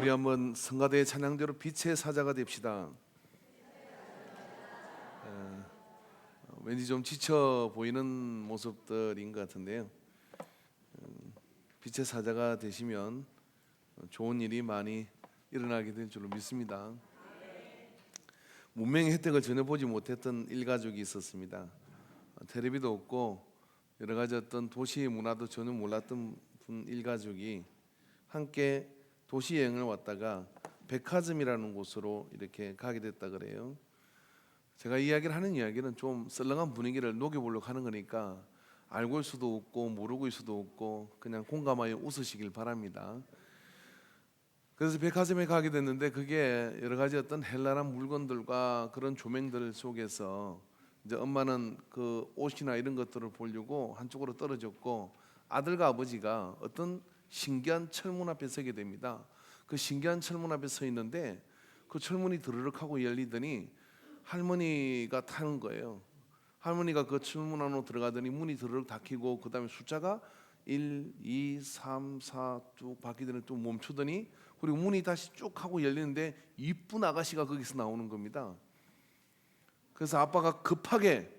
우리 한번 성가대의 찬양대로 빛의 사자가 됩시다. 왠지 좀 지쳐 보이는 모습들인 것 같은데요. 빛의 사자가 되시면 좋은 일이 많이 일어나게 될 줄로 믿습니다. 문명의 혜택을 전혀 보지 못했던 일가족이 있었습니다. 텔레비도 없고 여러 가지 어떤 도시의 문화도 전혀 몰랐던 일가족이 함께 도시 여행을 왔다가 백화점이라는 곳으로 이렇게 가게 됐다 그래요. 제가 이야기를 하는 이야기는 좀 썰렁한 분위기를 녹여보려고 하는 거니까 알고 있을 수도 없고 모르고 있을 수도 없고 그냥 공감하여 웃으시길 바랍니다. 그래서 백화점에 가게 됐는데 그게 여러 가지 어떤 헬라란 물건들과 그런 조명들 속에서 이제 엄마는 그 옷이나 이런 것들을 보려고 한쪽으로 떨어졌고 아들과 아버지가 어떤 신기한 철문 앞에 서게 됩니다. 그 신기한 철문 앞에 서 있는데 그 철문이 드르륵 하고 열리더니 할머니가 타는 거예요. 할머니가 그 철문 안으로 들어가더니 문이 드르륵 닫히고 그 다음에 숫자가 1, 2, 3, 4 쭉 바뀌더니 또 멈추더니 그리고 문이 다시 쭉 하고 열리는데 이쁜 아가씨가 거기서 나오는 겁니다. 그래서 아빠가 급하게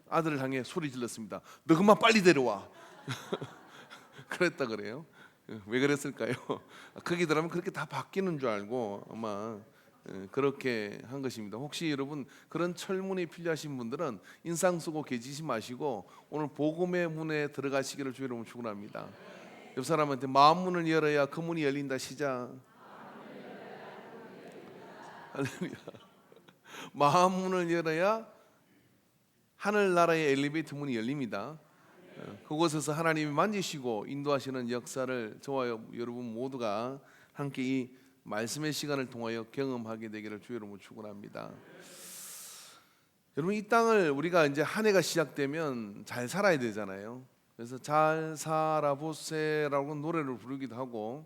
아들을 향해 소리 질렀습니다. 너 그만 빨리 데려와. 그랬다 그래요. 왜 그랬을까요? 거기 들어가면 그렇게 다 바뀌는 줄 알고 아마 그렇게 한 것입니다. 혹시 여러분 그런 철문이 필요하신 분들은 인상 쓰고 계시지 마시고 오늘 복음의 문에 들어가시기를 주의 이름으로 축원합니다. 옆 사람한테 마음 문을 열어야 그 문이 열린다. 시작. 할렐루야. 마음 문을 열어야 하늘나라의 엘리베이터 문이 열립니다. 그곳에서 하나님이 만지시고 인도하시는 역사를 저와 여러분 모두가 함께 이 말씀의 시간을 통하여 경험하게 되기를 주의 이름으로 축원합니다. 여러분 이 땅을 우리가 이제 한 해가 시작되면 잘 살아야 되잖아요. 그래서 잘 살아보세라고 노래를 부르기도 하고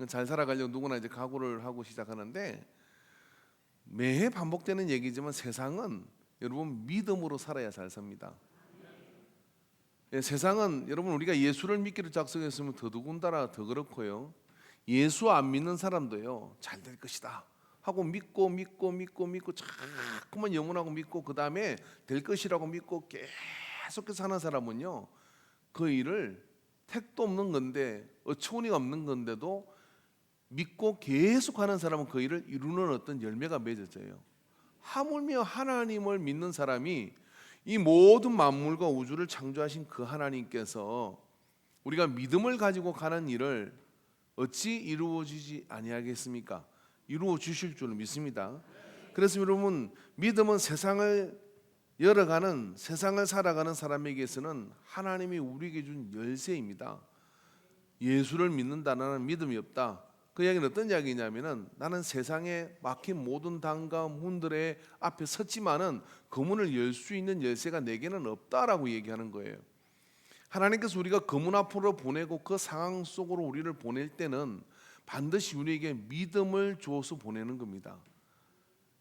잘 살아가려고 누구나 이제 각오를 하고 시작하는데 매해 반복되는 얘기지만 세상은 여러분 믿음으로 살아야 잘 삽니다. 세상은 여러분 우리가 예수를 믿기로 작성했으면 더더군다나 더 그렇고요. 예수 안 믿는 사람도요 잘 될 것이다 하고 믿고 자꾸만 영원하고 믿고 그 다음에 될 것이라고 믿고 계속해서 하는 사람은요 그 일을 택도 없는 건데 어처구니가 없는 건데도 믿고 계속하는 사람은 그 일을 이루는 어떤 열매가 맺어져요. 하물며 하나님을 믿는 사람이 이 모든 만물과 우주를 창조하신 그 하나님께서 우리가 믿음을 가지고 가는 일을 어찌 이루어지지 아니하겠습니까? 이루어 주실 줄 믿습니다. 그래서 여러분 믿음은 세상을 열어가는 세상을 살아가는 사람에게서는 하나님이 우리에게 준 열쇠입니다. 예수를 믿는다 나는 믿음이 없다. 그 이야기는 어떤 이야기냐면은 나는 세상에 막힌 모든 당과 문들의 앞에 섰지만은 그 문을 열 수 있는 열쇠가 내게는 없다라고 얘기하는 거예요. 하나님께서 우리가 그 문 앞으로 보내고 그 상황 속으로 우리를 보낼 때는 반드시 우리에게 믿음을 주어서 보내는 겁니다.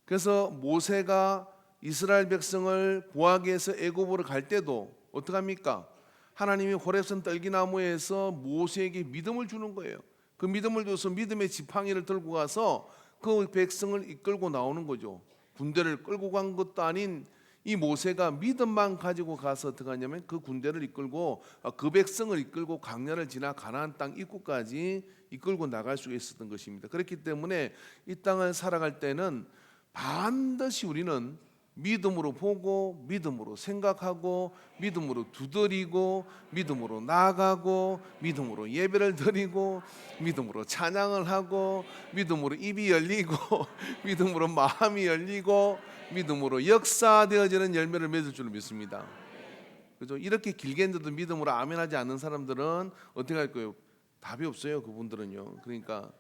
그래서 모세가 이스라엘 백성을 구하기 위해서 애굽으로 갈 때도 어떡합니까? 하나님이 호렙산 떨기나무에서 모세에게 믿음을 주는 거예요. 그 믿음을 줘서 믿음의 지팡이를 들고 가서 그 백성을 이끌고 나오는 거죠. 군대를 끌고 간 것도 아닌 이 모세가 믿음만 가지고 가서 어떻게 하냐면 그 군대를 이끌고 그 백성을 이끌고 광야를 지나 가나안 땅 입구까지 이끌고 나갈 수 있었던 것입니다. 그렇기 때문에 이 땅을 살아갈 때는 반드시 우리는 믿음으로 보고 믿음으로 생각하고 믿음으로 두드리고 믿음으로 나아가고 믿음으로 예배를 드리고 믿음으로 찬양을 하고 믿음으로 입이 열리고 믿음으로 마음이 열리고 믿음으로 역사되어지는 열매를 맺을 줄 믿습니다. 그죠? 이렇게 길게 했는데도 믿음으로 아멘하지 않는 사람들은 어떻게 할 거예요? 답이 없어요. 그분들은요. 그러니까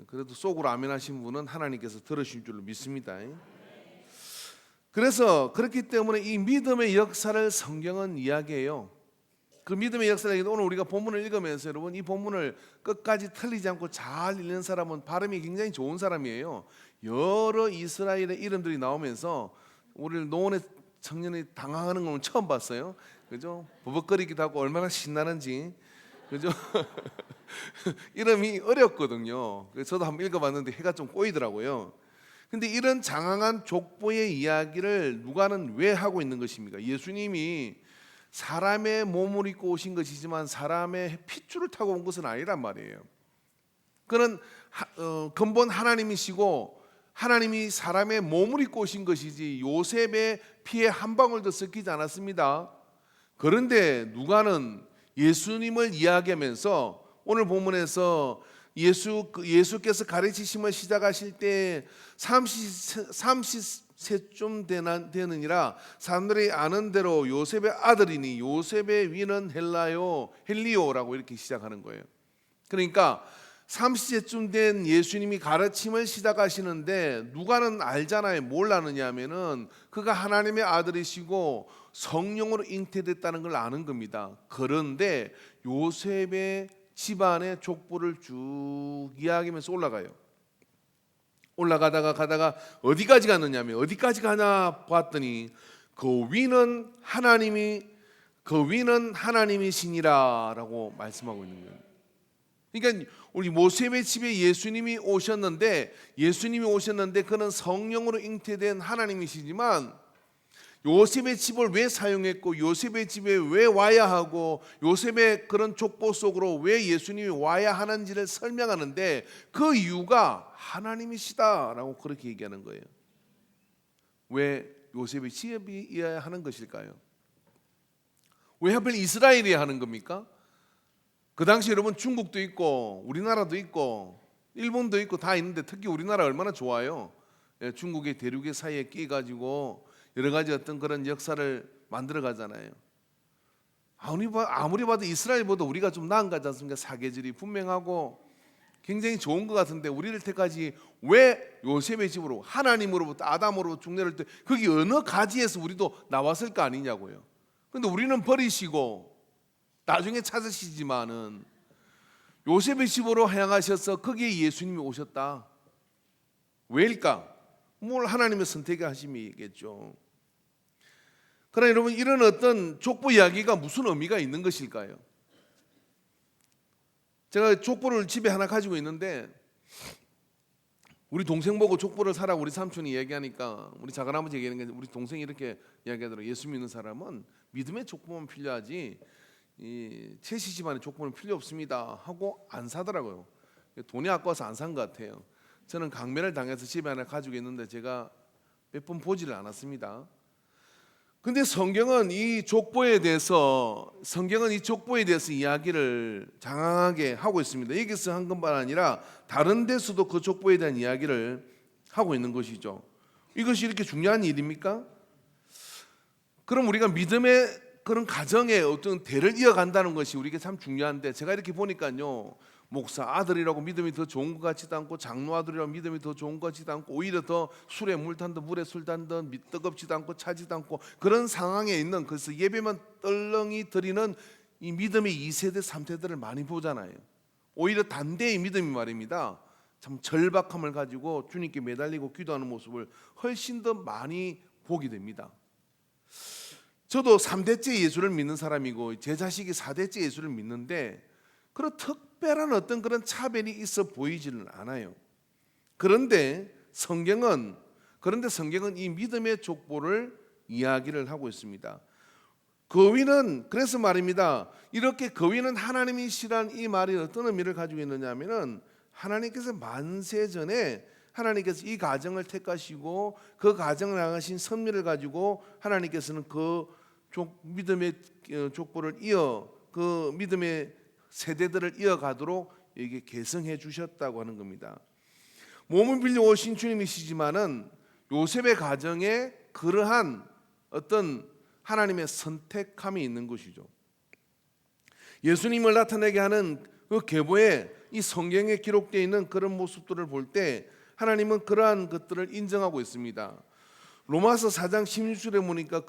그래도 속으로 아멘하신 분은 하나님께서 들으실 줄로 믿습니다. 그래서 그렇기 때문에 이 믿음의 역사를 성경은 이야기해요. 그 믿음의 역사를 오늘 우리가 본문을 읽으면서 여러분 이 본문을 끝까지 틀리지 않고 잘 읽는 사람은 발음이 굉장히 좋은 사람이에요. 여러 이스라엘의 이름들이 나오면서 우리 노원의 청년이 당황하는 건 처음 봤어요. 그죠? 버벅거리기도 하고 얼마나 신나는지 그죠? 이름이 어렵거든요. 그래서 저도 한번 읽어봤는데 해가 좀 꼬이더라고요. 근데 이런 장황한 족보의 이야기를 누가는 왜 하고 있는 것입니까? 예수님이 사람의 몸을 입고 오신 것이지만 사람의 핏줄을 타고 온 것은 아니란 말이에요. 그는 근본 하나님이시고 하나님이 사람의 몸을 입고 오신 것이지 요셉의 피에 한 방울도 섞이지 않았습니다. 그런데 누가는 예수님을 이야기하면서 오늘 본문에서 예수께서 가르치심을 시작하실 때 30세쯤 되느니라 사람들이 아는 대로 요셉의 아들이니 요셉의 위는 헬리오라고 이렇게 시작하는 거예요. 그러니까 30세쯤 된 예수님이 가르침을 시작하시는데 누가는 알잖아요. 뭘 아느냐면은 그가 하나님의 아들이시고 성령으로 잉태됐다는 걸 아는 겁니다. 그런데 요셉의 집안의 족보를 쭉 이야기하면서 올라가요. 올라가다가 어디까지 갔느냐면 어디까지 가나 봤더니 그 위는 하나님이시니라라고 말씀하고 있는 거예요. 그러니까 우리 모세의 집에 예수님이 오셨는데 그는 성령으로 잉태된 하나님이시지만 요셉의 집을 왜 사용했고 요셉의 집에 왜 와야 하고 요셉의 그런 족보 속으로 왜 예수님이 와야 하는지를 설명하는데 그 이유가 하나님이시다라고 그렇게 얘기하는 거예요. 왜 요셉의 집이어야 하는 것일까요? 왜 하필 이스라엘이어야 하는 겁니까? 그 당시 여러분 중국도 있고 우리나라도 있고 일본도 있고 다 있는데 특히 우리나라 얼마나 좋아요. 중국의 대륙의 사이에 끼가지고 여러 가지 어떤 그런 역사를 만들어 가잖아요. 아무리 봐도 이스라엘보다 우리가 좀 나은 것 같지 않습니까? 사계절이 분명하고 굉장히 좋은 것 같은데 우리를 때까지 왜 요셉의 집으로 하나님으로부터 아담으로 중내를 때 거기 어느 가지에서 우리도 나왔을 거 아니냐고요. 근데 우리는 버리시고 나중에 찾으시지만은 요셉의 집으로 향하셔서 거기에 예수님이 오셨다. 왜일까? 뭘 하나님의 선택의 하심이겠죠. 그러나 여러분 이런 어떤 족보 이야기가 무슨 의미가 있는 것일까요? 제가 족보를 집에 하나 가지고 있는데 우리 동생 보고 족보를 사라고 우리 삼촌이 얘기하니까 우리 작은아버지 얘기하는 게 우리 동생이 이렇게 이야기하더라고요. 예수 믿는 사람은 믿음의 족보만 필요하지 이 채시 집안의 족보는 필요 없습니다 하고 안 사더라고요. 돈이 아까워서 안 산 것 같아요. 저는 강매를 당해서 집에 하나 가지고 있는데 제가 몇 번 보지를 않았습니다. 근데 성경은 이 족보에 대해서 이야기를 장황하게 하고 있습니다. 여기서 한 것만 아니라 다른 데서도 그 족보에 대한 이야기를 하고 있는 것이죠. 이것이 이렇게 중요한 일입니까? 그럼 우리가 믿음의 그런 가정에 어떤 대를 이어간다는 것이 우리에게 참 중요한데 제가 이렇게 보니까요. 목사 아들이라고 믿음이 더 좋은 것 같지도 않고 장로 아들이라고 믿음이 더 좋은 것 같지도 않고 오히려 더 술에 물 탄 듯 물에 술 탄 듯 뜨겁지도 않고 차지도 않고 그런 상황에 있는 그래서 예배만 떨렁이 드리는 이 믿음의 2세대 3세대를 많이 보잖아요. 오히려 반대의 믿음이 말입니다. 참 절박함을 가지고 주님께 매달리고 기도하는 모습을 훨씬 더 많이 보게 됩니다. 저도 3대째 예수를 믿는 사람이고 제 자식이 4대째 예수를 믿는데 그런 특별한 어떤 그런 차별이 있어 보이지는 않아요. 그런데 성경은 이 믿음의 족보를 이야기를 하고 있습니다. 그 위는 그래서 말입니다. 이렇게 그 위는 하나님이시란 이 말이 어떤 의미를 가지고 있느냐면은 하나님께서 만세 전에 하나님께서 이 가정을 택하시고 그 가정을 향하신 섭리를 가지고 하나님께서는 그 믿음의 족보를 그 믿음의 세대들을 이어가도록 이게 계승해 주셨다고 하는 겁니다. 몸을 빌려 오신 주님이시지만은 요셉의 가정에 그러한 어떤 하나님의 선택함이 있는 것이죠. 예수님을 나타내게 하는 그 계보에 이 성경에 기록되어 있는 그런 모습들을 볼 때 하나님은 그러한 것들을 인정하고 있습니다. 로마서 4장 16절에 보니까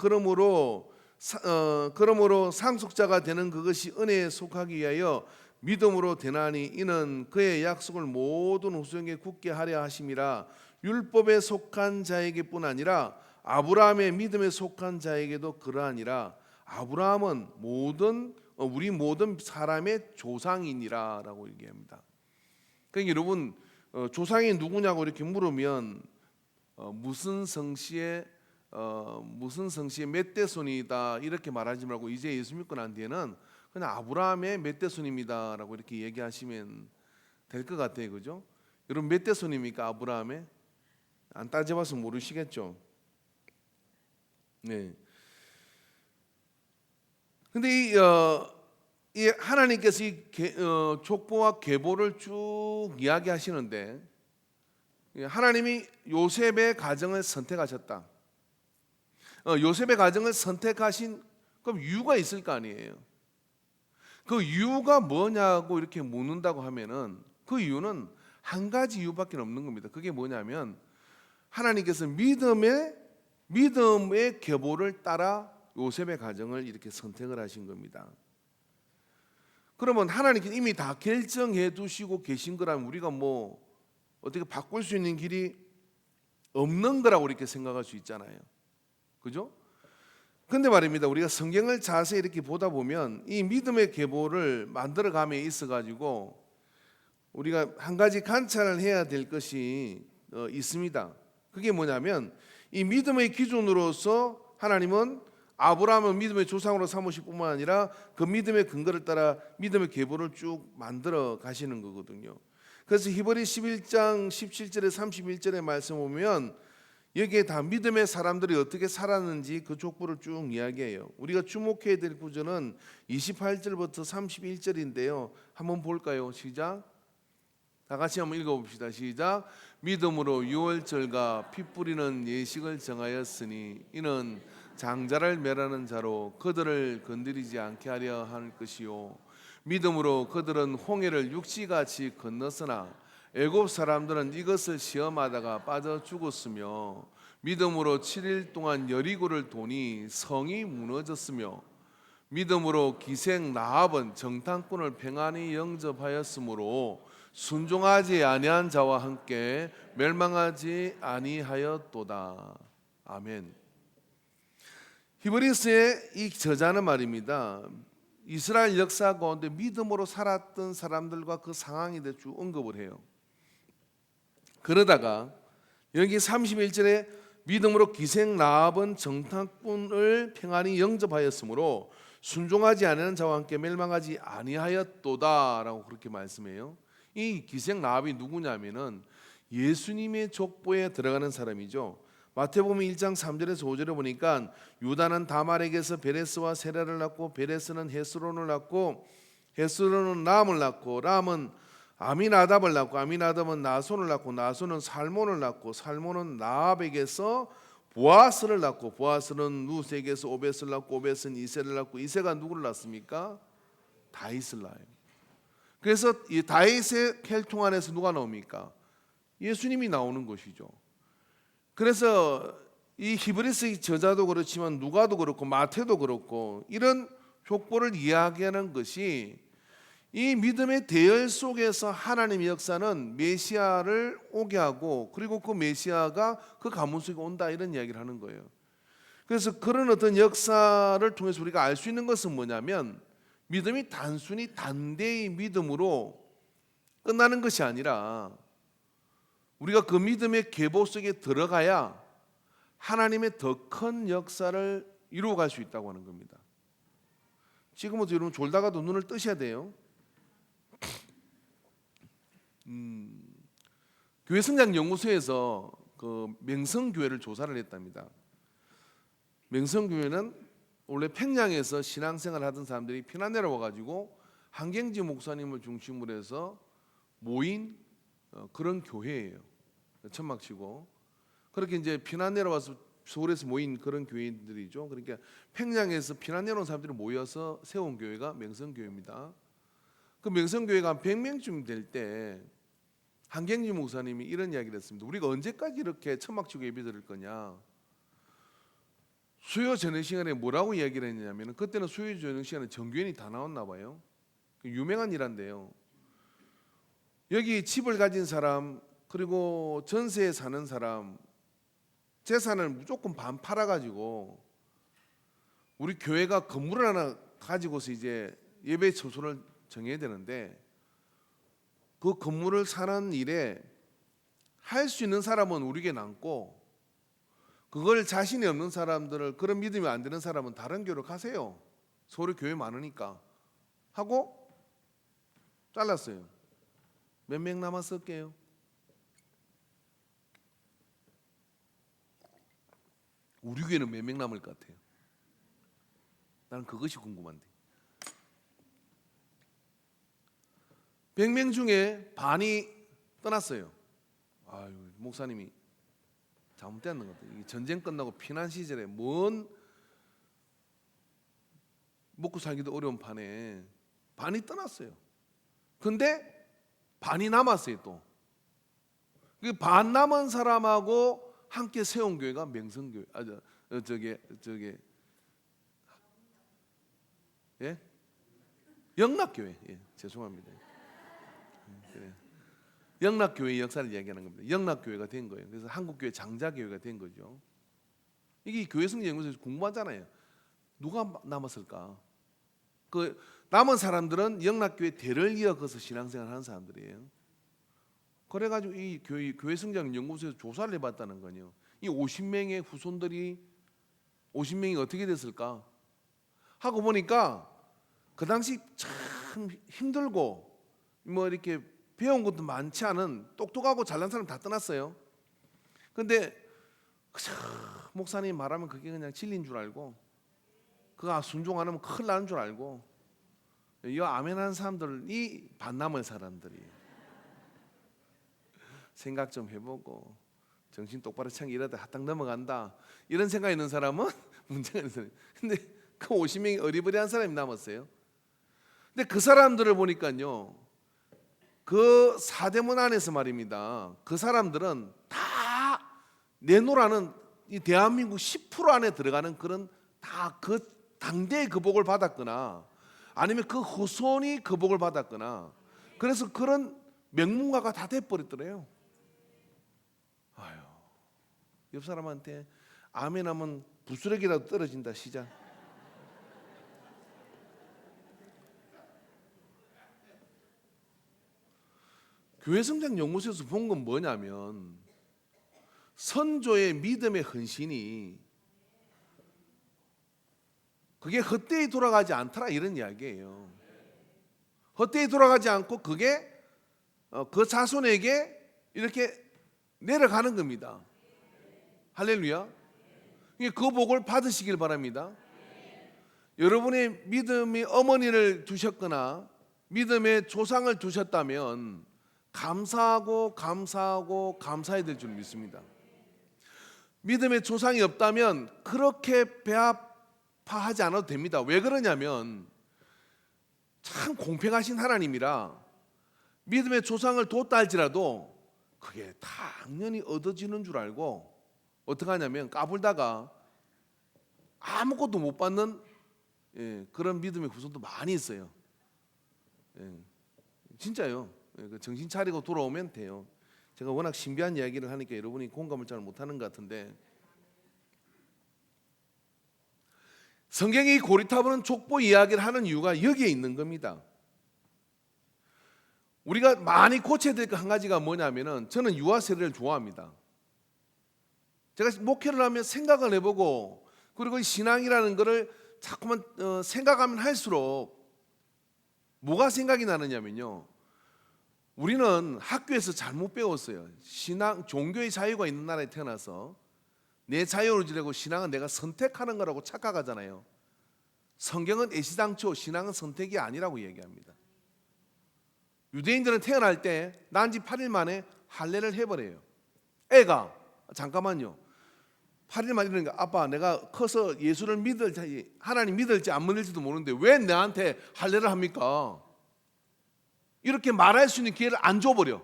그러므로 상속자가 되는 그것이 은혜에 속하기 위하여 믿음으로 되나니 이는 그의 약속을 모든 후손에게 굳게 하려 하심이라. 율법에 속한 자에게뿐 아니라 아브라함의 믿음에 속한 자에게도 그러하니라. 아브라함은 모든 우리 모든 사람의 조상이니라라고 얘기합니다. 그러니까 여러분 조상이 누구냐고 이렇게 물으면 무슨 성씨의 몇 대손이다 이렇게 말하지 말고 이제 예수 믿고 난 뒤에는 그냥 아브라함의 몇 대손입니다라고 이렇게 얘기하시면 될 것 같아요, 그죠? 여러분 몇 대손입니까 아브라함의? 안 따져봐서 모르시겠죠. 네. 근데 이 하나님께서 족보와 계보를 쭉 이야기하시는데 하나님이 요셉의 가정을 선택하셨다. 요셉의 가정을 선택하신 그럼 이유가 있을 거 아니에요. 그 이유가 뭐냐고 이렇게 묻는다고 하면은 그 이유는 한 가지 이유밖에 없는 겁니다. 그게 뭐냐면 하나님께서 믿음의 계보를 따라 요셉의 가정을 이렇게 선택을 하신 겁니다. 그러면 하나님께서 이미 다 결정해 두시고 계신 거라면 우리가 뭐 어떻게 바꿀 수 있는 길이 없는 거라고 이렇게 생각할 수 있잖아요. 그죠? 근데 말입니다. 우리가 성경을 자세히 이렇게 보다 보면 이 믿음의 계보를 만들어 감에 있어 가지고 우리가 한 가지 관찰을 해야 될 것이 있습니다. 그게 뭐냐면 이 믿음의 기준으로서 하나님은 아브라함은 믿음의 조상으로 삼으실 뿐만 아니라 그 믿음의 근거를 따라 믿음의 계보를 쭉 만들어 가시는 거거든요. 그래서 히브리 11장 17절에 31절의 말씀 보면 여기에 다 믿음의 사람들이 어떻게 살았는지 그 족보를 쭉 이야기해요. 우리가 주목해야 될 구절은 28절부터 31절인데요. 한번 볼까요? 시작. 다 같이 한번 읽어봅시다. 시작. 믿음으로 유월절과 피 뿌리는 예식을 정하였으니 이는 장자를 멸하는 자로 그들을 건드리지 않게 하려 할 것이요 믿음으로 그들은 홍해를 육지같이 건넜으나 애굽 사람들은 이것을 시험하다가 빠져 죽었으며 믿음으로 7일 동안 여리고를 도니 성이 무너졌으며 믿음으로 기생 라합은 정탐꾼을 평안히 영접하였으므로 순종하지 아니한 자와 함께 멸망하지 아니하였도다. 아멘. 히브리서의 이 저자는 말입니다. 이스라엘 역사 가운데 믿음으로 살았던 사람들과 그 상황에 대해 쭉 언급을 해요. 그러다가 여기 31절에 믿음으로 기생 라합은 정탐꾼을 평안히 영접하였으므로 순종하지 않은 자와 함께 멸망하지 아니하였도다라고 그렇게 말씀해요. 이 기생 라합이 누구냐면은 예수님의 족보에 들어가는 사람이죠. 마태복음 1장 3절에서 5절에 보니까 유다는 다말에게서 베레스와 세라를 낳고 베레스는 헤스론을 낳고 헤스론은 람을 낳고 람은 아미나답을 낳고 아미나답은 나손을 낳고 나손은 살몬을 낳고 살몬은 라합에게서 보아스를 낳고 보아스는 루스에게서 오벳을 낳고 오벳은 이새를 낳고 이새가 누구를 낳습니까? 다윗을 낳아요. 그래서 이 다윗의 혈통 안에서 누가 나옵니까? 예수님이 나오는 것이죠. 그래서 이 히브리서 저자도 그렇지만 누가도 그렇고 마태도 그렇고 이런 족보를 이야기하는 것이 이 믿음의 대열 속에서 하나님의 역사는 메시아를 오게 하고 그리고 그 메시아가 그 가문 속에 온다 이런 이야기를 하는 거예요. 그래서 그런 어떤 역사를 통해서 우리가 알 수 있는 것은 뭐냐면 믿음이 단순히 단대의 믿음으로 끝나는 것이 아니라 우리가 그 믿음의 계보 속에 들어가야 하나님의 더 큰 역사를 이루어갈 수 있다고 하는 겁니다. 지금부터 여러분 졸다가도 눈을 뜨셔야 돼요. 교회 성장 연구소에서 그 명성교회를 조사를 했답니다. 명성교회는 원래 평양에서 신앙생활을 하던 사람들이 피난 내려와 가지고 한경지 목사님을 중심으로 해서 모인 그런 교회예요. 천막치고 그렇게 이제 피난 내려와서 서울에서 모인 그런 교인들이죠. 그러니까 평양에서 피난 내려온 사람들이 모여서 세운 교회가 명성교회입니다. 그 명성교회가 한 100명쯤 될 때 한경지 목사님이 이런 이야기를 했습니다. 우리가 언제까지 이렇게 천막치고 예배 드릴 거냐. 수요 저녁 시간에 뭐라고 이야기를 했냐면 그때는 수요 저녁 시간에 정교인이 다 나왔나 봐요. 유명한 일한데요. 여기 집을 가진 사람 그리고 전세에 사는 사람 재산을 무조건 반 팔아가지고 우리 교회가 건물을 하나 가지고서 이제 예배 처소를 정해야 되는데 그 건물을 사는 일에 할 수 있는 사람은 우리에게 남고 그걸 자신이 없는 사람들을, 그런 믿음이 안 되는 사람은 다른 교회로 가세요. 서울에 교회 많으니까 하고 잘랐어요. 몇 명 남았을게요? 우리 교회는 몇 명 남을 것 같아요? 나는 그것이 궁금한데. 100명 중에 반이 떠났어요. 아유, 목사님이 잘못됐는 것 같아요. 전쟁 끝나고 피난 시절에 뭔 먹고 살기도 어려운 판에 반이 떠났어요. 근데 반이 남았어요. 또 반 남은 사람하고 함께 세운 교회가 명성교회. 예? 영락교회. 예, 죄송합니다. 그래. 영락교회의 역사를 이야기하는 겁니다. 영락교회가 된 거예요. 그래서 한국교회 장자교회가 된 거죠. 이게 교회성장 연구소에서 궁금하잖아요. 누가 남았을까? 그 남은 사람들은 영락교회 대를 이어서 신앙생활 하는 사람들이에요. 그래가지고 이 교회성장 연구소에서 조사를 해봤다는 거예요. 이 50명의 후손들이 50명이 어떻게 됐을까 하고 보니까 그 당시 참 힘들고 뭐 이렇게 배운 것도 많지 않은 똑똑하고 잘난 사람 다 떠났어요. 근데 목사님 말하면 그게 그냥 진리인 줄 알고 그가 순종 안 하면 큰일 나는 줄 알고 이 아멘하는 사람들이 반 남은 사람들이에요. 생각 좀 해보고 정신 똑바로 차리고 이러다 하딱 넘어간다 이런 생각이 있는 사람은 문제가 있는 사람. 근데 그 50명이 어리버리한 사람이 남았어요. 근데 그 사람들을 보니까요, 그 사대문 안에서 말입니다, 그 사람들은 다 내노라는 이 대한민국 10% 안에 들어가는 그런 다 그 당대의 그 복을 받았거나 아니면 그 후손이 그 복을 받았거나 그래서 그런 명문가가 다 돼버렸더래요. 아유, 옆 사람한테 아멘하면 부스러기라도 떨어진다 시작. 교회성장 연구소에서 본 건 뭐냐면 선조의 믿음의 헌신이 그게 헛되이 돌아가지 않더라 이런 이야기예요. 헛되이 돌아가지 않고 그게 그 자손에게 이렇게 내려가는 겁니다. 할렐루야. 그 복을 받으시길 바랍니다. 여러분의 믿음이 어머니를 두셨거나 믿음의 조상을 두셨다면 감사하고 감사하고 감사해야 될 줄 믿습니다. 믿음의 조상이 없다면 그렇게 배 아파하지 않아도 됩니다. 왜 그러냐면 참 공평하신 하나님이라 믿음의 조상을 뒀다 할지라도 그게 당연히 얻어지는 줄 알고 어떻게 하냐면 까불다가 아무것도 못 받는 그런 믿음의 후손도 많이 있어요. 진짜요. 정신 차리고 돌아오면 돼요. 제가 워낙 신비한 이야기를 하니까 여러분이 공감을 잘 못하는 것 같은데 성경이 고리타분한 족보 이야기를 하는 이유가 여기에 있는 겁니다. 우리가 많이 고쳐야 될 거 한 가지가 뭐냐면은 저는 유아 세례를 좋아합니다. 제가 목회를 하면 생각을 해보고 그리고 신앙이라는 거를 자꾸만 생각하면 할수록 뭐가 생각이 나느냐면요, 우리는 학교에서 잘못 배웠어요. 신앙, 종교의 자유가 있는 나라에 태어나서 내 자유를 지려고 신앙은 내가 선택하는 거라고 착각하잖아요. 성경은 애시당초 신앙은 선택이 아니라고 얘기합니다. 유대인들은 태어날 때 난지 8일 만에 할례를 해버려요. 애가 잠깐만요, 8일 만에 이러니까 아빠 내가 커서 예수를 믿을지 하나님 믿을지 안 믿을지도 모르는데 왜 나한테 할례를 합니까? 이렇게 말할 수 있는 기회를 안 줘버려.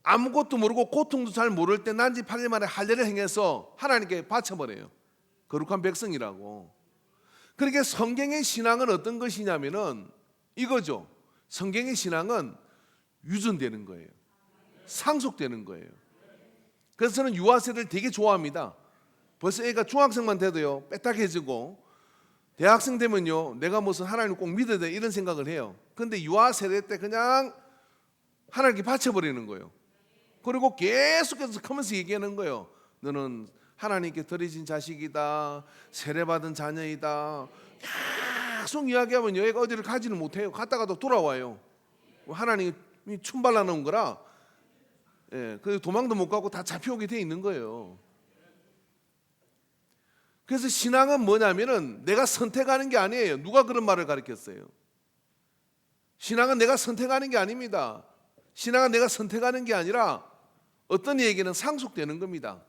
아무것도 모르고 고통도 잘 모를 때 난지 8일 만에 할례를 행해서 하나님께 바쳐버려요. 거룩한 백성이라고. 그러니까 성경의 신앙은 어떤 것이냐면은 이거죠. 성경의 신앙은 유전되는 거예요. 상속되는 거예요. 그래서 저는 유아 세대를 되게 좋아합니다. 벌써 애가 중학생만 돼도요 빽딱해지고 대학생 되면요, 내가 무슨 하나님을 꼭 믿어야 돼 이런 생각을 해요. 근데 유아 세대 때 그냥 하나님께 바쳐버리는 거예요. 그리고 계속해서 크면서 얘기하는 거예요. 너는 하나님께 드려진 자식이다, 세례받은 자녀이다. 계속 이야기하면 여기가 어디를 가지는 못해요. 갔다가도 돌아와요. 하나님이 춤발라 놓은 거라. 예, 그래서 도망도 못 가고 다 잡혀오게 돼 있는 거예요. 그래서 신앙은 뭐냐면은 내가 선택하는 게 아니에요. 누가 그런 말을 가르쳤어요? 신앙은 내가 선택하는 게 아닙니다. 신앙은 내가 선택하는 게 아니라 어떤 얘기는 상속되는 겁니다.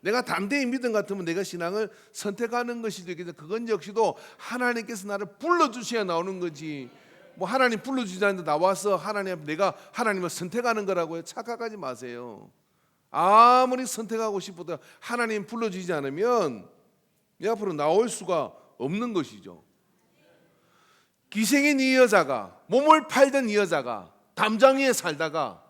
내가 담대히 믿음 같으면 내가 신앙을 선택하는 것이 되겠죠. 그건 역시도 하나님께서 나를 불러주셔야 나오는 거지. 뭐 하나님 불러주지 않는데 나와서 내가 하나님을 선택하는 거라고요. 착각하지 마세요. 아무리 선택하고 싶어도 하나님 불러주지 않으면 내 앞으로 나올 수가 없는 것이죠. 기생인 이 여자가, 몸을 팔던 이 여자가 담장 위에 살다가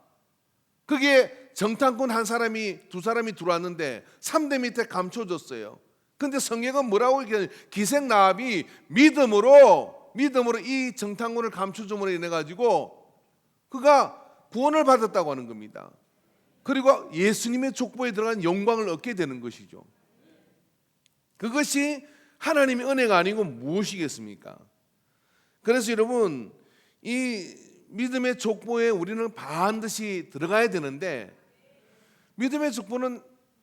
그게 정탐꾼 한 사람이, 두 사람이 들어왔는데 3대 밑에 감춰줬어요. 근데 성경은 뭐라고 얘기하냐? 기생 라합이 믿음으로 이 정탐꾼을 감춰줌으로 인해 가지고 그가 구원을 받았다고 하는 겁니다. 그리고 예수님의 족보에 들어간 영광을 얻게 되는 것이죠. 그것이 하나님의 은혜가 아니고 무엇이겠습니까? 그래서 여러분, 이 믿음의 족보에 우리는 반드시 들어가야 되는데, 믿음의 족보는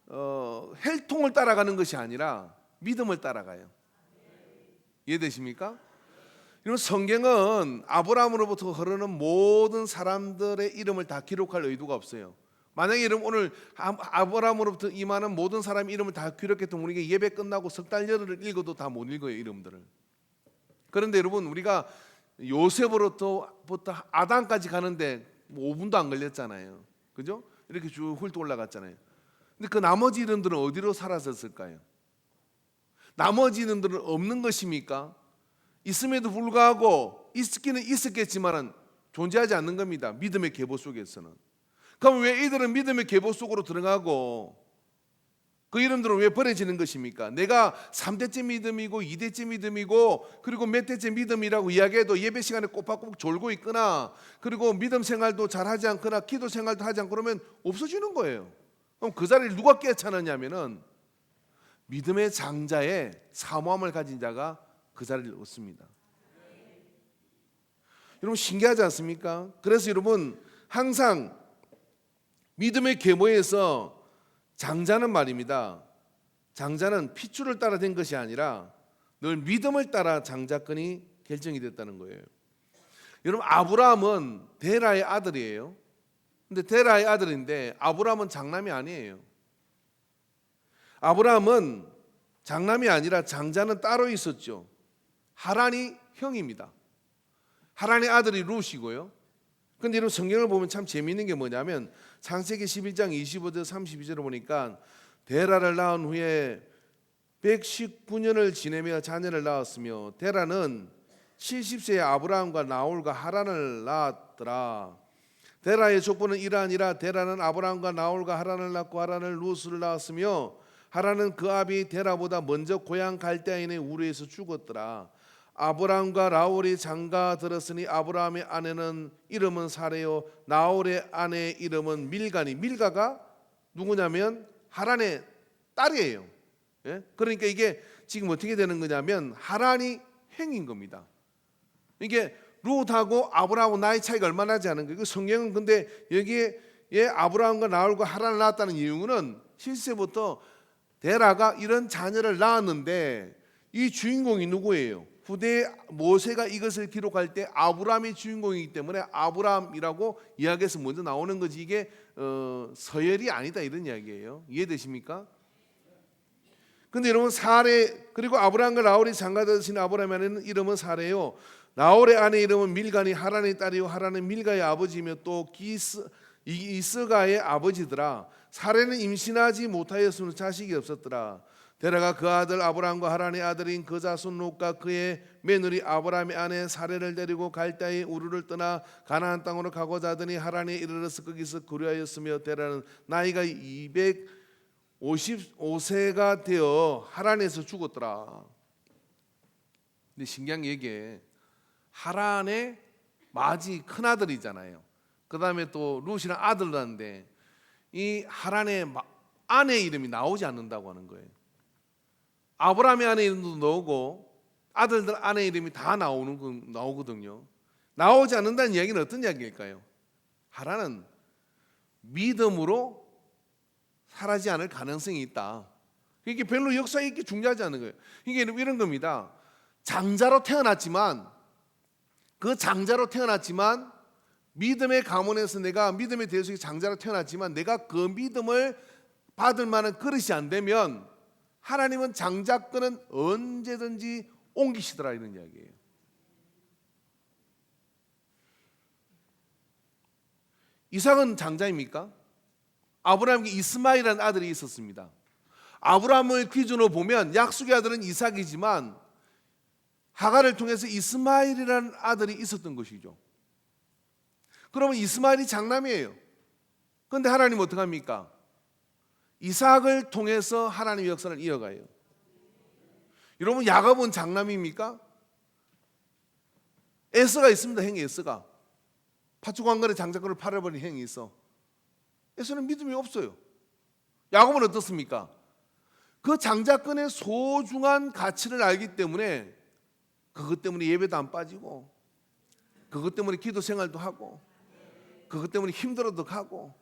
혈통을 따라가는 것이 아니라 믿음을 따라가요. 이해되십니까? 여러분, 성경은 아브라함으로부터 흐르는 모든 사람들의 이름을 다 기록할 의도가 없어요. 만약에 여러분 오늘 아브라함으로부터 임하는 모든 사람 이름을 다 기록했던 우리가 예배 끝나고 석 달 열흘을 읽어도 다 못 읽어요, 이름들을. 그런데 여러분, 우리가 요셉으로부터 아담까지 가는데 5분도 안 걸렸잖아요. 그죠? 이렇게 쭉 훑어 올라갔잖아요. 근데 그 나머지 이름들은 어디로 사라졌을까요? 나머지 이름들은 없는 것입니까? 있음에도 불구하고 있기는 있었겠지만 존재하지 않는 겁니다. 믿음의 계보 속에서는. 그럼 왜 이들은 믿음의 계보 속으로 들어가고 그 이름들은 왜 버려지는 것입니까? 내가 3대째 믿음이고 2대째 믿음이고 그리고 몇 대째 믿음이라고 이야기해도 예배 시간에 꼬박꼬박 졸고 있거나 그리고 믿음 생활도 잘하지 않거나 기도 생활도 하지 않고 그러면 없어지는 거예요. 그럼 그 자리를 누가 꿰차느냐면은 믿음의 장자의 사모함을 가진 자가 그 자리를 얻습니다. 여러분, 신기하지 않습니까? 그래서 여러분, 항상 믿음의 계보에서 장자는 말입니다. 장자는 핏줄을 따라 된 것이 아니라 늘 믿음을 따라 장자권이 결정이 됐다는 거예요. 여러분, 아브라함은 데라의 아들이에요. 근데 데라의 아들인데 아브라함은 장남이 아니에요. 아브라함은 장남이 아니라 장자는 따로 있었죠. 하란이 형입니다. 하란의 아들이 룻이고요. 근데 이런 성경을 보면 참 재미있는 게 뭐냐면 창세기 11장 25절 32절을 보니까 데라를 낳은 후에 119년을 지내며 자녀를 낳았으며 데라는 70세의 아브라함과 나홀과 하란을 낳았더라. 데라의 족보는 이러하니라. 데라는 아브라함과 나홀과 하란을 낳고 하란을 룻을 낳았으며 하란은 그 아비 데라보다 먼저 고향 갈대아인의 우르에서 죽었더라. 아브라함과 라울이 장가 들었으니 아브라함의 아내는 이름은 사레요 나홀의 아내의 이름은 밀가니. 밀가가 누구냐면 하란의 딸이에요. 예? 그러니까 이게 지금 어떻게 되는 거냐면 하란이 행인 겁니다. 이게 룻하고 아브라함하고 나이 차이가 얼마나 나지 않은 거예요. 성경은 근데 여기에 아브라함과 나홀과 하란을 낳았다는 이유는 실제부터 데라가 이런 자녀를 낳았는데 이 주인공이 누구예요? 후대 모세가 이것을 기록할 때 아브라함이 주인공이기 때문에 아브라함이라고 이야기해서 먼저 나오는 거지. 이게 서열이 아니다 이런 이야기예요. 이해되십니까? 근데 여러분, 사레 그리고 아브라함과 나홀이 장가드신 아브라함의 아내는 이름은 사레요 나홀의 아내 이름은 밀가니. 하란의 딸이요 하란은 밀가의 아버지며 또 이스가의 아버지더라. 사레는 임신하지 못하였으므로 자식이 없었더라. 데라가 그 아들 아브라함과 하란의 아들인 그 자손 롯과 그의 며느리 아브라함의 아내 사레를 데리고 갈대아의 우르를 떠나 가나안 땅으로 가고자 하더니 하란에 이르러서 거기서 거류하였으며 데라는 나이가 255세가 되어 하란에서 죽었더라. 근데 신기한 게 이게 하란의 마지 큰 아들이잖아요. 그 다음에 또 룻이랑 아들을 하는데 이 하란의 아내 이름이 나오지 않는다고 하는 거예요. 아브라함의 아내 이름도 나오고 아들들 아내 이름이 다 나오거든요. 나오지 않는다는 이야기는 어떤 이야기일까요? 하란은 믿음으로 살아지 않을 가능성이 있다. 이게 별로 역사에 있게 중요하지 않은 거예요. 이게 이런 겁니다. 장자로 태어났지만 믿음의 가문에서 내가 믿음의 대속의 장자로 태어났지만 내가 그 믿음을 받을 만한 그릇이 안 되면 하나님은 장자권은 언제든지 옮기시더라 이런 이야기예요. 이삭은 장자입니까? 아브라함에게 이스마엘이라는 아들이 있었습니다. 아브라함을 기준으로 보면 약속의 아들은 이삭이지만 하갈을 통해서 이스마엘이라는 아들이 있었던 것이죠. 그러면 이스마엘이 장남이에요. 그런데 하나님은 어떻게 합니까? 이삭을 통해서 하나님의 역사를 이어가요. 여러분, 야곱은 장남입니까? 에서가 있습니다. 형이 에서가 파추광간의 장자권을 팔아버린 형이 있어. 에서는 믿음이 없어요. 야곱은 어떻습니까? 그 장자권의 소중한 가치를 알기 때문에 그것 때문에 예배도 안 빠지고 그것 때문에 기도 생활도 하고 그것 때문에 힘들어도 가고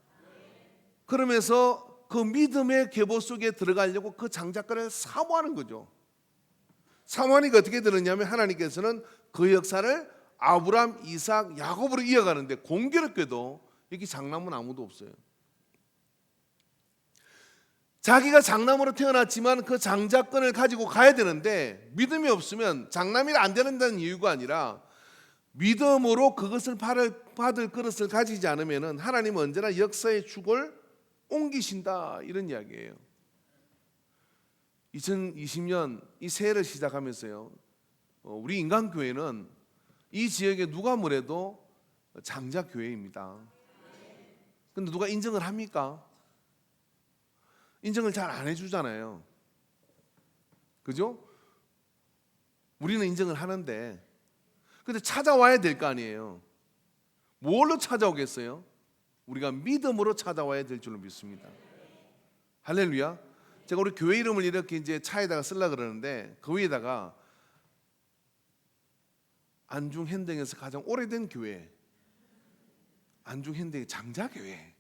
그러면서 그 믿음의 계보 속에 들어가려고 그 장자권을 사모하는 거죠. 사모하니까 어떻게 되느냐면 하나님께서는 그 역사를 아브라함, 이삭, 야곱으로 이어가는데 공교롭게도 여기 장남은 아무도 없어요. 자기가 장남으로 태어났지만 그 장자권을 가지고 가야 되는데 믿음이 없으면 장남이라 안 된다는 이유가 아니라 믿음으로 그것을 받을 그릇을 가지지 않으면 하나님은 언제나 역사의 축을 옮기신다 이런 이야기예요. 2020년 이 새해를 시작하면서요, 우리 인간교회는 이 지역에 누가 뭐래도 장자교회입니다. 근데 누가 인정을 합니까? 인정을 잘 안 해주잖아요. 그죠? 우리는 인정을 하는데 근데 찾아와야 될 거 아니에요. 뭘로 찾아오겠어요? 우리가 믿음으로 찾아와야 될 줄로 믿습니다. 할렐루야. 제가 우리 교회 이름을 이렇게 이제 차에다가 쓰려고 그러는데 그 위에다가 안중현동에서 가장 오래된 교회, 안중현동의 장자교회.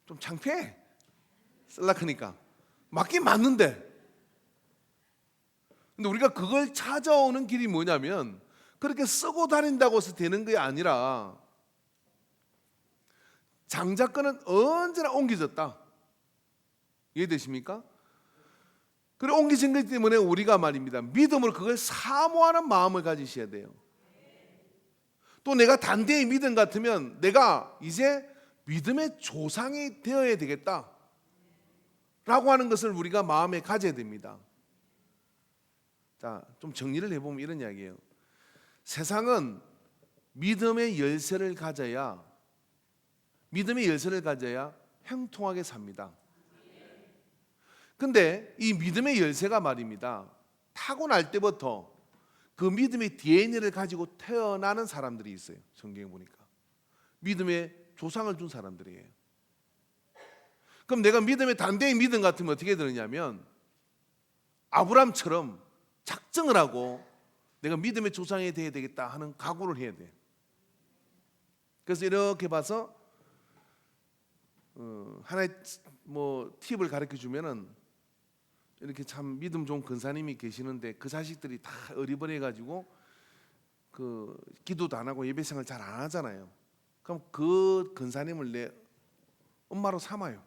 좀 창피해. 쓰려고 하니까 맞긴 맞는데, 근데 우리가 그걸 찾아오는 길이 뭐냐면 그렇게 쓰고 다닌다고 해서 되는 게 아니라 장자권은 언제나 옮겨졌다. 이해되십니까? 그리고 옮겨진 것 때문에 우리가 말입니다, 믿음으로 그걸 사모하는 마음을 가지셔야 돼요. 또 내가 단대의 믿음 같으면 내가 이제 믿음의 조상이 되어야 되겠다 라고 하는 것을 우리가 마음에 가져야 됩니다. 자, 좀 정리를 해보면 이런 이야기예요. 세상은 믿음의 열쇠를 가져야 형통하게 삽니다. 근데 이 믿음의 열쇠가 말입니다, 타고날 때부터 그 믿음의 DNA를 가지고 태어나는 사람들이 있어요. 성경에 보니까 믿음의 조상을 준 사람들이에요. 그럼 내가 믿음의 단대의 믿음 같으면 어떻게 되느냐면 아브라함처럼 작정을 하고 내가 믿음의 조상이 되어야 되겠다 하는 각오를 해야 돼. 그래서 이렇게 봐서 하나의 팁을 가르쳐 주면은 이렇게 참 믿음 좋은 근사님이 계시는데 그 자식들이 다 어리버리 가지고 그 기도도 안 하고 예배생활 잘 안 하잖아요. 그럼 그 근사님을 내 엄마로 삼아요.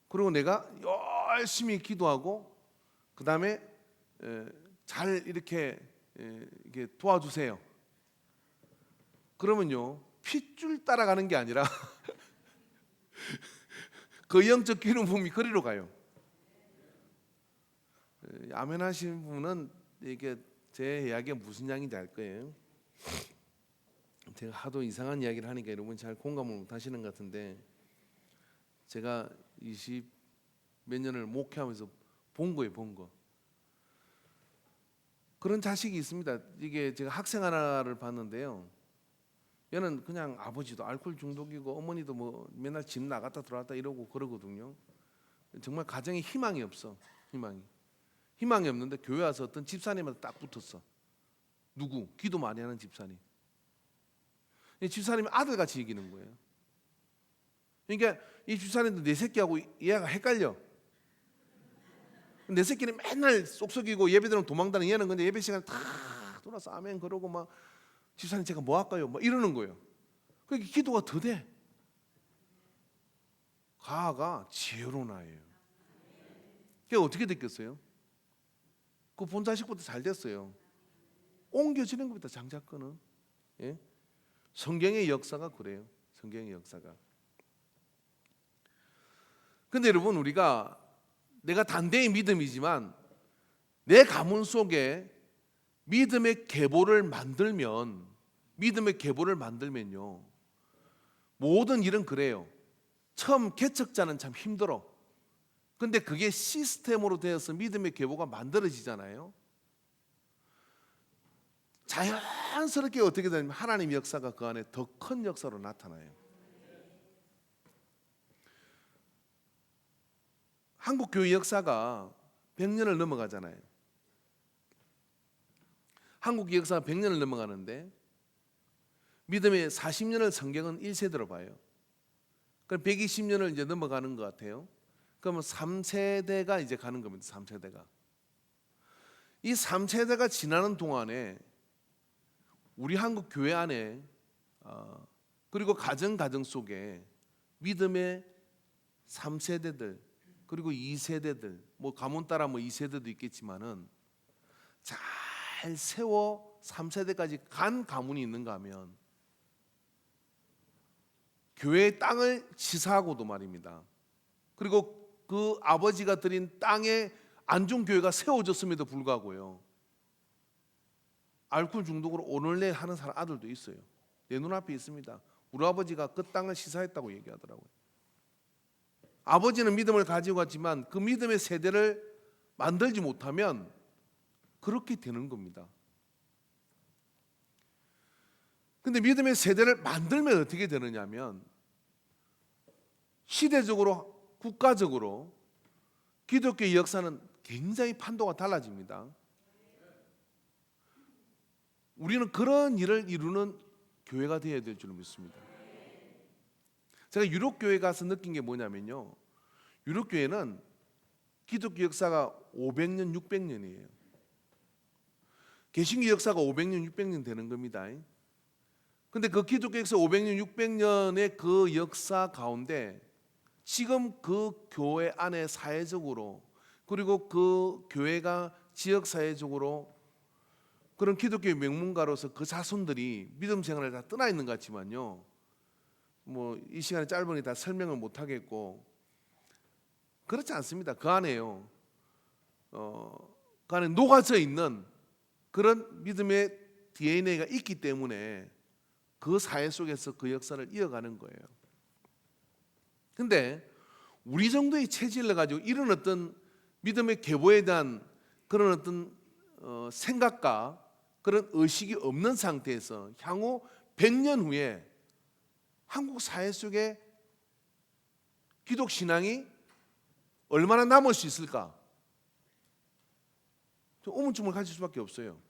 그리고 내가 열심히 기도하고 그 다음에 잘 이렇게 도와주세요. 그러면요, 핏줄 따라가는 게 아니라 그 영적 기름붐이 거리로 가요. 아멘 하시는 분은 이게 제 이야기가 무슨 이야기인지 알 거예요. 제가 하도 이상한 이야기를 하니까 여러분 잘 공감을 못 하시는 것 같은데, 제가 20몇 년을 목회하면서 본 거예요. 그런 자식이 있습니다. 이게 제가 학생 하나를 봤는데요. 얘는 그냥 아버지도 알코올 중독이고 어머니도 뭐 맨날 집 나갔다 들어왔다 이러고 그러거든요. 정말 가정에 희망이 없어. 희망이 없는데 교회 와서 어떤 집사님한테 딱 붙었어. 누구? 기도 많이 하는 집사님. 이 집사님이 아들같이 이기는 거예요. 그러니까 이 집사님도 내 새끼하고 얘가 헷갈려. 내 새끼는 맨날 쏙쏙이고 예배드리면 도망다니는 얘는 근데 예배 시간에 다 돌아서 아멘 그러고 막 집사님 제가 뭐 할까요? 막 이러는 거예요. 그러니까 기도가 더 돼. 가아가 지혜로운 아이예요. 그게 어떻게 됐겠어요? 그 본 자식부터 잘 됐어요. 옮겨지는 겁니다. 장자권은. 예? 성경의 역사가 그래요. 성경의 역사가. 근데 여러분 우리가 내가 단대의 믿음이지만 내 가문 속에 믿음의 계보를 만들면요 모든 일은 그래요. 처음 개척자는 참 힘들어. 근데 그게 시스템으로 되어서 믿음의 계보가 만들어지잖아요. 자연스럽게 어떻게 되냐면 하나님의 역사가 그 안에 더 큰 역사로 나타나요. 한국 교회 역사가 100년을 넘어가잖아요. 한국 역사가 100년을 넘어가는데 믿음의 40년을 성경은 1세대로 봐요. 그럼 120년을 이제 넘어가는 것 같아요. 그러면 3세대가 이제 가는 겁니다. 3세대가. 이 3세대가 지나는 동안에 우리 한국 교회 안에 그리고 가정 속에 믿음의 3세대들 그리고 2세대들 뭐 가문 따라 뭐 2세대도 있겠지만은 잘 세워 3세대까지 간 가문이 있는가 하면 교회의 땅을 치사하고도 말입니다. 그리고 그 아버지가 드린 땅에 안중교회가 세워졌음에도 불구하고요 알코올 중독으로 오늘내 하는 사람 아들도 있어요. 내 눈앞에 있습니다. 우리 아버지가 그 땅을 시사했다고 얘기하더라고요. 아버지는 믿음을 가지고 갔지만 그 믿음의 세대를 만들지 못하면 그렇게 되는 겁니다. 근데 믿음의 세대를 만들면 어떻게 되느냐면 시대적으로 국가적으로 기독교의 역사는 굉장히 판도가 달라집니다. 우리는 그런 일을 이루는 교회가 되어야 될 줄 믿습니다. 제가 유럽교회 가서 느낀 게 뭐냐면요 유럽교회는 기독교 역사가 500년, 600년이에요. 개신교 역사가 500년, 600년 되는 겁니다. 근데 그 기독교 역사 500년, 600년의 그 역사 가운데 지금 그 교회 안에 사회적으로 그리고 그 교회가 지역사회적으로 그런 기독교의 명문가로서 그 자손들이 믿음 생활을 다 떠나 있는 것 같지만요 뭐 이 시간이 짧으니 다 설명을 못 하겠고 그렇지 않습니다. 그 안에요 그 안에 녹아져 있는 그런 믿음의 DNA가 있기 때문에 그 사회 속에서 그 역사를 이어가는 거예요. 근데 우리 정도의 체질을 가지고 이런 어떤 믿음의 계보에 대한 그런 어떤 생각과 그런 의식이 없는 상태에서 향후 100년 후에 한국 사회 속에 기독 신앙이 얼마나 남을 수 있을까? 좀 의문점을 가질 수밖에 없어요.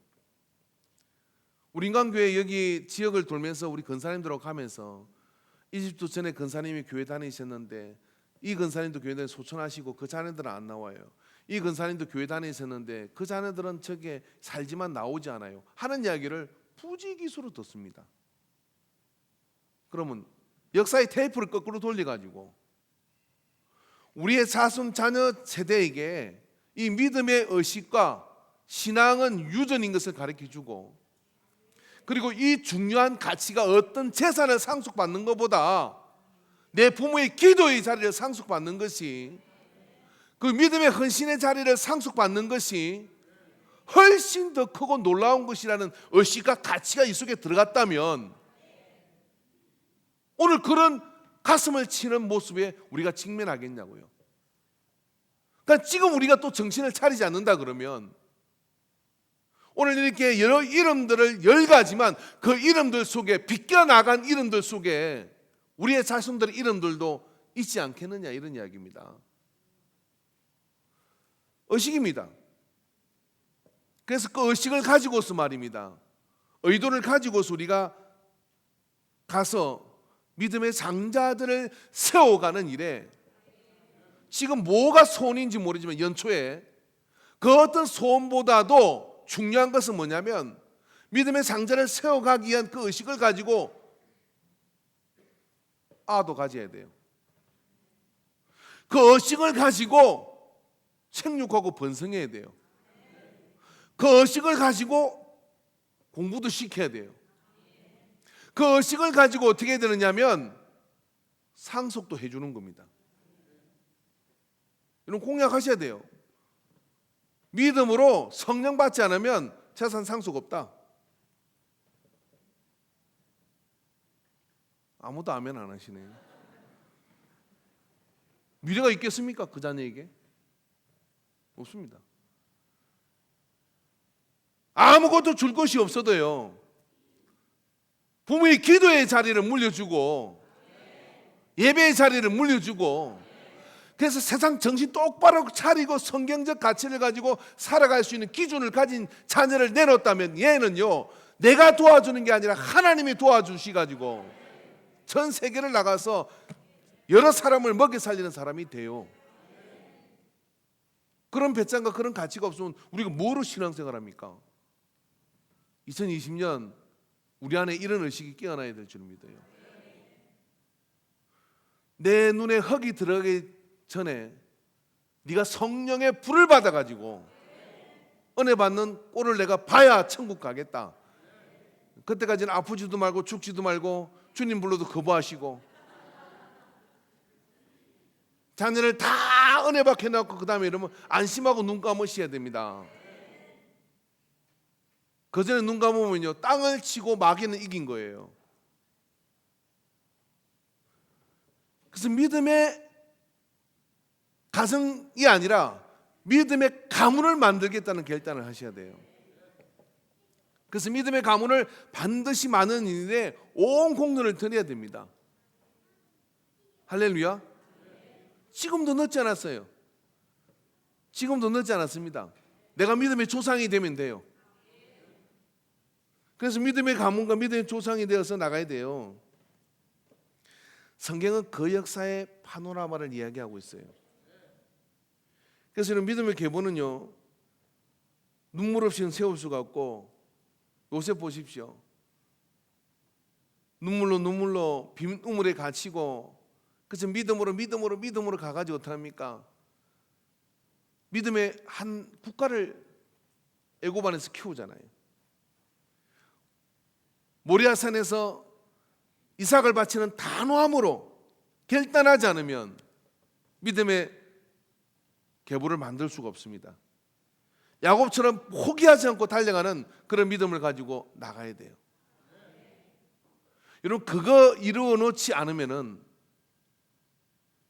우리 인간교회 여기 지역을 돌면서 우리 근사님들하고 가면서 20주 전에 근사님이 교회 다니셨는데 이 근사님도 교회 다니 소천하시고 그 자녀들은 안 나와요. 이 근사님도 교회 다니셨는데 그 자녀들은 저게 살지만 나오지 않아요. 하는 이야기를 부지기수로 듣습니다. 그러면 역사의 테이프를 거꾸로 돌려가지고 우리의 자손 자녀 세대에게 이 믿음의 의식과 신앙은 유전인 것을 가르쳐주고 그리고 이 중요한 가치가 어떤 재산을 상속받는 것보다 내 부모의 기도의 자리를 상속받는 것이 그 믿음의 헌신의 자리를 상속받는 것이 훨씬 더 크고 놀라운 것이라는 의식과 가치가 이 속에 들어갔다면 오늘 그런 가슴을 치는 모습에 우리가 직면하겠냐고요. 그러니까 지금 우리가 또 정신을 차리지 않는다 그러면 오늘 이렇게 여러 이름들을 10가지만 그 이름들 속에 비껴나간 이름들 속에 우리의 자손들의 이름들도 있지 않겠느냐, 이런 이야기입니다. 의식입니다. 그래서 그 의식을 가지고서 말입니다, 의도를 가지고서 우리가 가서 믿음의 장자들을 세워가는 일에 지금 뭐가 소원인지 모르지만 연초에 그 어떤 소원보다도 중요한 것은 뭐냐면 믿음의 장자를 세워가기 위한 그 의식을 가지고 아도 가져야 돼요. 그 의식을 가지고 생육하고 번성해야 돼요. 그 의식을 가지고 공부도 시켜야 돼요. 그 의식을 가지고 어떻게 해야 되느냐면 상속도 해주는 겁니다. 이런 공약하셔야 돼요. 믿음으로 성령 받지 않으면 재산 상속 없다. 아무도 아멘 안 하시네요. 미래가 있겠습니까? 그 자녀에게? 없습니다. 아무것도 줄 것이 없어도요, 부모의 기도의 자리를 물려주고 예배의 자리를 물려주고, 그래서 세상 정신 똑바로 차리고 성경적 가치를 가지고 살아갈 수 있는 기준을 가진 자녀를 내놓았다면 얘는요, 내가 도와주는 게 아니라 하나님이 도와주시가지고 전 세계를 나가서 여러 사람을 먹여 살리는 사람이 돼요. 그런 배짱과 그런 가치가 없으면 우리가 뭐로 신앙생활 합니까? 2020년 우리 안에 이런 의식이 깨어나야 될 줄 믿어요. 내 눈에 흙이 들어가기 전에 네가 성령의 불을 받아가지고 은혜 받는 꼴을 내가 봐야 천국 가겠다. 그때까지는 아프지도 말고 죽지도 말고 주님 불러도 거부하시고 자녀를 다 은혜 받게 해놓고 그 다음에 이러면 안심하고 눈 감으셔야 됩니다. 그 전에 눈 감으면요, 땅을 치고 마귀는 이긴 거예요. 그래서 믿음의 가정이 아니라 믿음의 가문을 만들겠다는 결단을 하셔야 돼요. 그래서 믿음의 가문을 반드시 많은 일에 온 공로를 드려야 됩니다. 할렐루야. 지금도 늦지 않았어요. 지금도 늦지 않았습니다. 내가 믿음의 조상이 되면 돼요. 그래서 믿음의 가문과 믿음의 조상이 되어서 나가야 돼요. 성경은 그 역사의 파노라마를 이야기하고 있어요. 그래서 이런 믿음의 계보는요, 눈물 없이는 세울 수가 없고, 요셉 보십시오. 눈물로 빗물에 갇히고, 그래서 믿음으로 가가지고 어떡합니까? 믿음의 한 국가를 애굽 안에서 키우잖아요. 모리아산에서 이삭을 바치는 단호함으로 결단하지 않으면 믿음의 계보를 만들 수가 없습니다. 야곱처럼 포기하지 않고 달려가는 그런 믿음을 가지고 나가야 돼요. 여러분, 그거 이루어 놓지 않으면은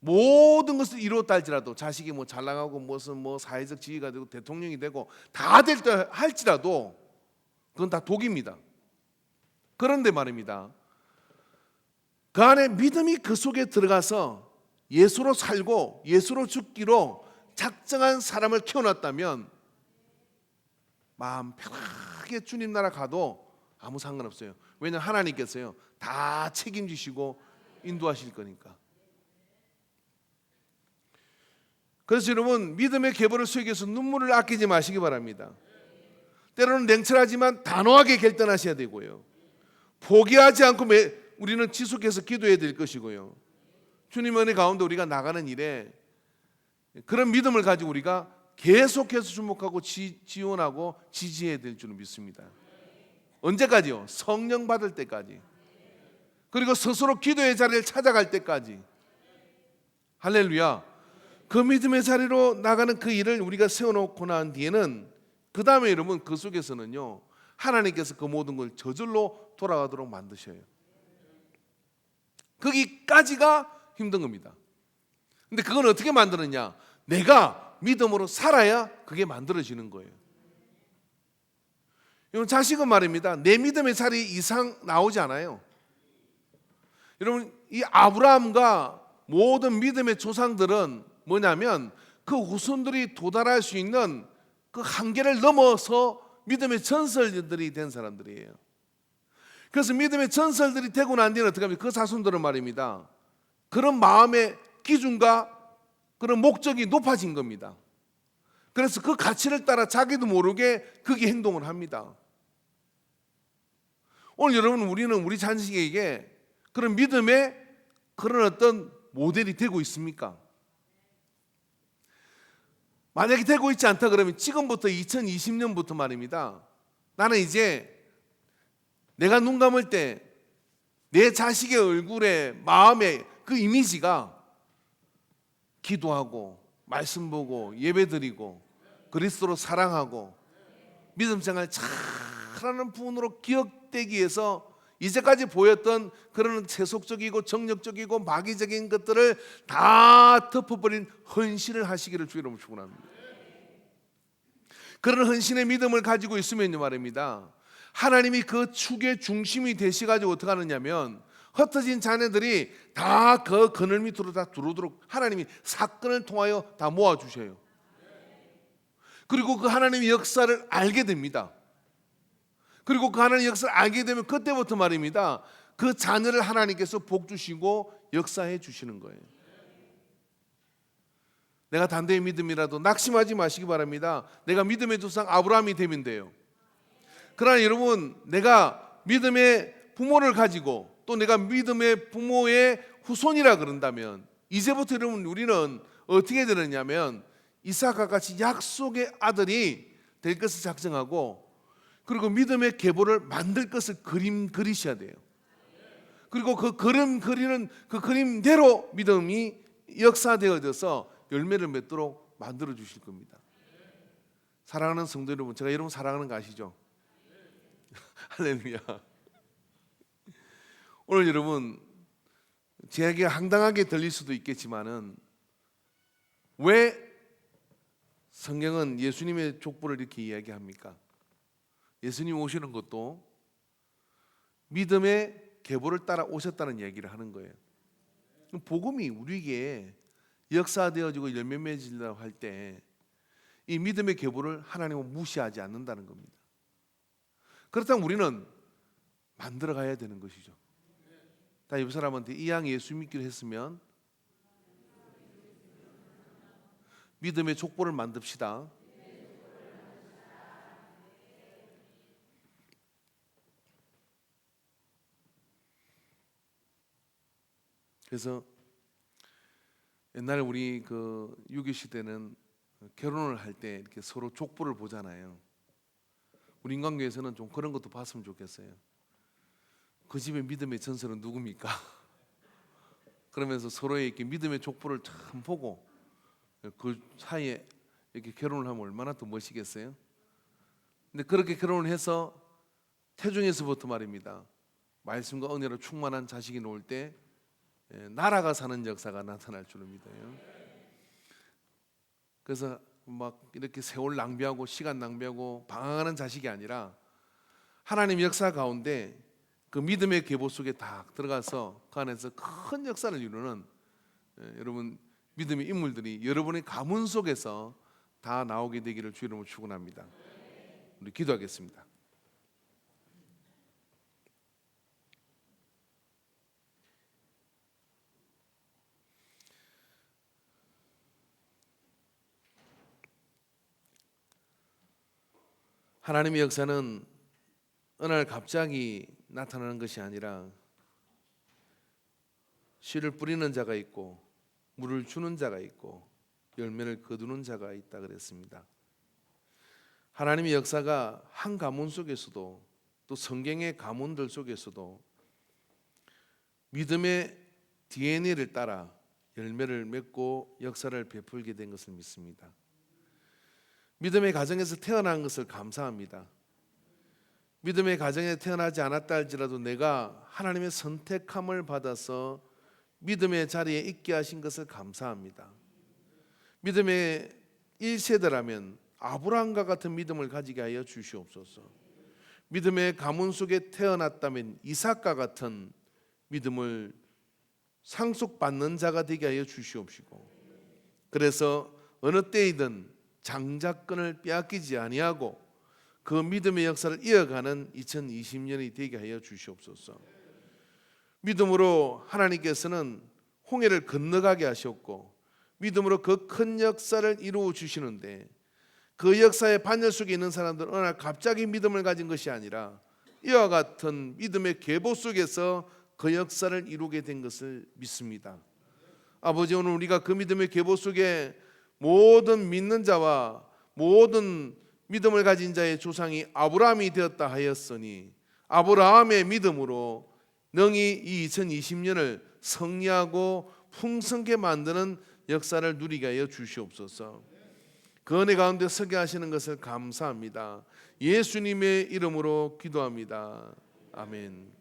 모든 것을 이루었다 할지라도, 자식이 뭐 잘 나가고 무슨 사회적 지위가 되고 대통령이 되고 다 될 때 할지라도 그건 다 독입니다. 그런데 말입니다, 그 안에 믿음이 그 속에 들어가서 예수로 살고 예수로 죽기로 작정한 사람을 키워놨다면 마음 편하게 주님 나라 가도 아무 상관없어요. 왜냐하면 하나님께서요 다 책임지시고 인도하실 거니까. 그래서 여러분, 믿음의 계보를 세우기 위해서 눈물을 아끼지 마시기 바랍니다. 때로는 냉철하지만 단호하게 결단하셔야 되고요, 포기하지 않고 우리는 지속해서 기도해야 될 것이고요, 주님 은혜 가운데 우리가 나가는 일에 그런 믿음을 가지고 우리가 계속해서 주목하고 지원하고 지지해야 될 줄 믿습니다. 언제까지요? 성령 받을 때까지. 그리고 스스로 기도의 자리를 찾아갈 때까지. 할렐루야. 그 믿음의 자리로 나가는 그 일을 우리가 세워놓고 난 뒤에는 그 다음에 여러분, 그 속에서는요 하나님께서 그 모든 걸 저절로 돌아가도록 만드셔요. 거기까지가 힘든 겁니다. 근데 그건 어떻게 만드느냐? 내가 믿음으로 살아야 그게 만들어지는 거예요. 여러분, 자식은 말입니다, 내 믿음의 자리 이상 나오지 않아요. 여러분, 이 아브라함과 모든 믿음의 조상들은 뭐냐면 그 후손들이 도달할 수 있는 그 한계를 넘어서 믿음의 전설들이 된 사람들이에요. 그래서 믿음의 전설들이 되고 난 뒤는 어떻게 합니까? 그 자손들은 말입니다, 그런 마음의 기준과 그런 목적이 높아진 겁니다. 그래서 그 가치를 따라 자기도 모르게 그게 행동을 합니다. 오늘 여러분, 우리는 우리 자식에게 그런 믿음의 그런 어떤 모델이 되고 있습니까? 만약에 되고 있지 않다 그러면 지금부터 2020년부터 말입니다, 나는 이제 내가 눈 감을 때 내 자식의 얼굴에 마음의 그 이미지가 기도하고 말씀 보고 예배드리고 그리스도로 사랑하고 믿음 생활 잘하는 분으로 기억되기 위해서 이제까지 보였던 그런 세속적이고 정력적이고 마귀적인 것들을 다 덮어버린 헌신을 하시기를 주의 이름으로 축원합니다. 그런 헌신의 믿음을 가지고 있으면요 말입니다, 하나님이 그 축의 중심이 되시가지고 어떻게 하느냐면 흩어진 자녀들이 다 그 그늘 밑으로 다 들어오도록 하나님이 사건을 통하여 다 모아주셔요. 그리고 그 하나님의 역사를 알게 됩니다. 그리고 그 하나님의 역사를 알게 되면 그때부터 말입니다, 그 자녀를 하나님께서 복 주시고 역사해 주시는 거예요. 내가 단대의 믿음이라도 낙심하지 마시기 바랍니다. 내가 믿음의 조상 아브라함이 되면 돼요. 그러나 여러분, 내가 믿음의 부모를 가지고 또 내가 믿음의 부모의 후손이라 그런다면 이제부터 여러분, 우리는 어떻게 되느냐면 이삭과 같이 약속의 아들이 될 것을 작정하고, 그리고 믿음의 계보를 만들 것을 그리셔야 돼요. 그리고 그 그림 그리는 그 그림대로 믿음이 역사되어져서 열매를 맺도록 만들어 주실 겁니다. 사랑하는 성도 여러분, 제가 여러분 사랑하는 거 아시죠? 할렐루야. 오늘 여러분, 제게 황당하게 들릴 수도 있겠지만은 왜 성경은 예수님의 족보를 이렇게 이야기합니까? 예수님 오시는 것도 믿음의 계보를 따라 오셨다는 얘기를 하는 거예요. 복음이 우리에게 역사되어지고 열매 맺으려고 할 때 이 믿음의 계보를 하나님은 무시하지 않는다는 겁니다. 그렇다면 우리는 만들어 가야 되는 것이죠. 다 옆 사람한테 이왕 예수 믿기로 했으면 믿음의 족보를 만듭시다. 그래서 옛날에 우리 그 유교 시대는 결혼을 할 때 이렇게 서로 족보를 보잖아요. 우리 인간교회에서는 좀 그런 것도 봤으면 좋겠어요. 그 집의 믿음의 전설은 누굽니까? 그러면서 서로의 이렇게 믿음의 족보를 참 보고 그 사이에 이렇게 결혼을 하면 얼마나 더 멋있겠어요? 근데 그렇게 결혼을 해서 태중에서부터 말입니다, 말씀과 은혜로 충만한 자식이 나올 때 나라가 사는 역사가 나타날 줄을 믿어요. 그래서 막 이렇게 세월 낭비하고 시간 낭비하고 방황하는 자식이 아니라 하나님 역사 가운데 그 믿음의 계보 속에 다 들어가서 그 안에서 큰 역사를 이루는 여러분 믿음의 인물들이 여러분의 가문 속에서 다 나오게 되기를 주 이름으로 축원합니다. 우리 기도하겠습니다. 하나님의 역사는 어느 날 갑자기 나타나는 것이 아니라 씨를 뿌리는 자가 있고 물을 주는 자가 있고 열매를 거두는 자가 있다 그랬습니다. 하나님의 역사가 한 가문 속에서도 또 성경의 가문들 속에서도 믿음의 DNA를 따라 열매를 맺고 역사를 베풀게 된 것을 믿습니다. 믿음의 가정에서 태어난 것을 감사합니다. 믿음의 가정에 태어나지 않았다 할지라도 내가 하나님의 선택함을 받아서 믿음의 자리에 있게 하신 것을 감사합니다. 믿음의 1세대라면 아브라함과 같은 믿음을 가지게 하여 주시옵소서. 믿음의 가문 속에 태어났다면 이삭과 같은 믿음을 상속받는 자가 되게 하여 주시옵시고, 그래서 어느 때이든 장자권을 빼앗기지 아니하고 그 믿음의 역사를 이어가는 2020년이 되게 하여 주시옵소서. 믿음으로 하나님께서는 홍해를 건너가게 하셨고 믿음으로 그 큰 역사를 이루어 주시는데, 그 역사의 반열 속에 있는 사람들은 어느 날 갑자기 믿음을 가진 것이 아니라 이와 같은 믿음의 계보 속에서 그 역사를 이루게 된 것을 믿습니다. 아버지, 오늘 우리가 그 믿음의 계보 속에 모든 믿는 자와 모든 믿음을 가진 자의 조상이 아브라함이 되었다 하였으니, 아브라함의 믿음으로 능히 이 2020년을 승리하고 풍성하게 만드는 역사를 누리게 하여 주시옵소서. 그 은혜 가운데 서게 하시는 것을 감사합니다. 예수님의 이름으로 기도합니다. 아멘.